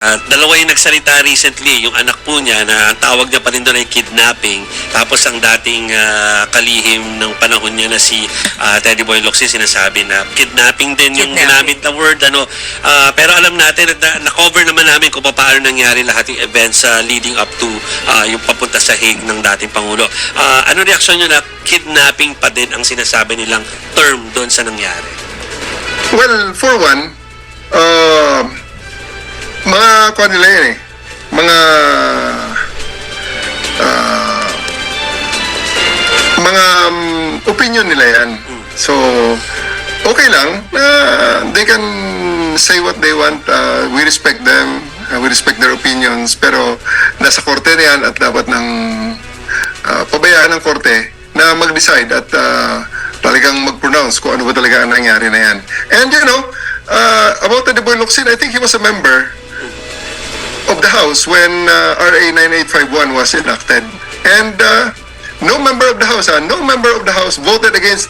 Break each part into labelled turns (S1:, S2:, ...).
S1: Dalawa yung nagsalita recently, yung anak po niya na ang tawag niya pa rin doon ay kidnapping. Tapos ang dating kalihim ng panahon niya na si Teddy Boy Locsin sinasabi na kidnapping din yung ginamit na word. Pero alam natin, na-cover naman namin kung paano nangyari lahat yung events leading up to yung papunta sa Hague ng dating Pangulo. Ano reaksyon niyo na kidnapping pa din ang sinasabi nilang term doon sa nangyari?
S2: Well, for one, mga kuha nila yan mga opinion nila yan. So, okay lang. They can say what they want. We respect them. We respect their opinions. Pero nasa korte na yan at dapat ng pabayaan ng korte na mag-decide at talagang mag-pronounce kung ano ba talaga ang nangyari na yan. And you know, about Teddy Boy Locsin, I think he was a member of the House when RA 9851 was enacted. And no member of the House voted against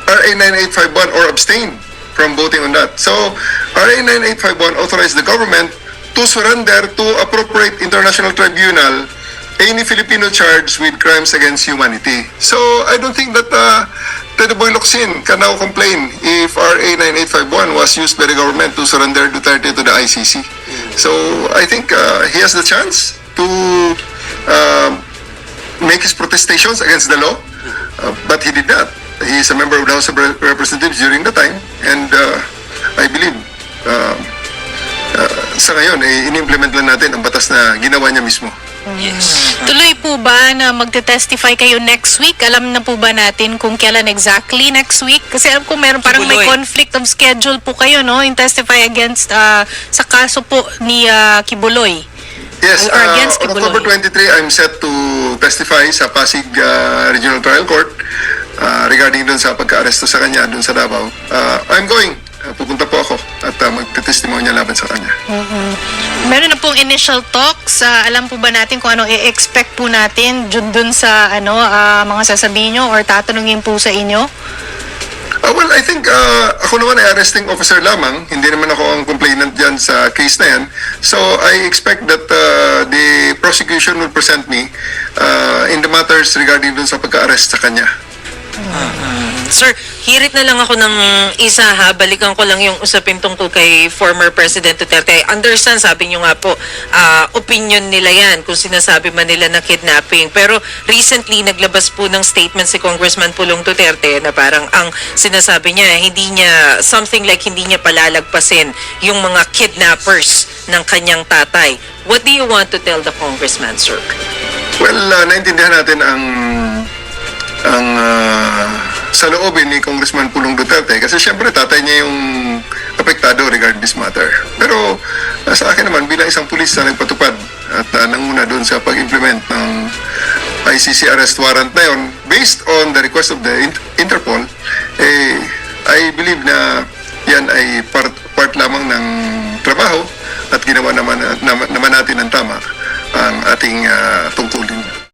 S2: RA 9851 or abstained from voting on that. So, RA 9851 authorized the government to surrender to appropriate international tribunal any Filipino charged with crimes against humanity. So, I don't think that Teddy Boy Locsin can now complain if RA 9851 was used by the government to surrender Duterte to the ICC. So, I think he has the chance to make his protestations against the law, but he did not. He is a member of the House of Representatives during the time, and I believe sa ngayon, in-implement lang natin ang batas na ginawa niya mismo.
S1: Yes.
S3: Tuloy po ba na magte-testify kayo next week? Alam na po ba natin kung kailan exactly next week? Kasi alam ko meron parang may conflict of schedule po kayo, no? In testify against sa kaso po ni Kibuloy.
S2: Yes,
S3: Or against
S2: on
S3: Kibuloy.
S2: October 23, I'm set to testify sa Pasig Regional Trial Court regarding dun sa pagka-aresto sa kanya dun sa Davao. I'm going. Pupunta po ako at magte-testimony laban sa kanya.
S3: Meron na pong initial talks. Alam po ba natin kung ano i-expect po natin dun sa mga sasabihin nyo or tatanungin po sa inyo?
S2: Well, I think ako naman ay arresting officer lamang. Hindi naman ako ang complainant dyan sa case na yan. So, I expect that the prosecution will present me in the matters regarding dun sa pagka-arrest sa kanya.
S4: Sir, hirit na lang ako ng isa ha. Balikan ko lang yung usapin tungkol kay former President Duterte. I understand, sabi nyo nga po, opinion nila yan kung sinasabi man nila na kidnapping. Pero recently, naglabas po ng statement si Congressman Pulong Duterte na parang ang sinasabi niya, something like hindi niya palalagpasin yung mga kidnappers ng kanyang tatay. What do you want to tell the congressman, sir?
S2: Well, naintindihan natin ang sa loobin ni Congressman Pulong Duterte kasi syempre tatay niya yung apektado regarding this matter. Pero sa akin naman bilang isang pulis na nagpatupad at nanguna doon sa pag-implement ng ICC arrest warrant na yun based on the request of the Interpol, I believe na yan ay part lamang ng trabaho at ginawa naman natin ng tama ang ating tungkulin.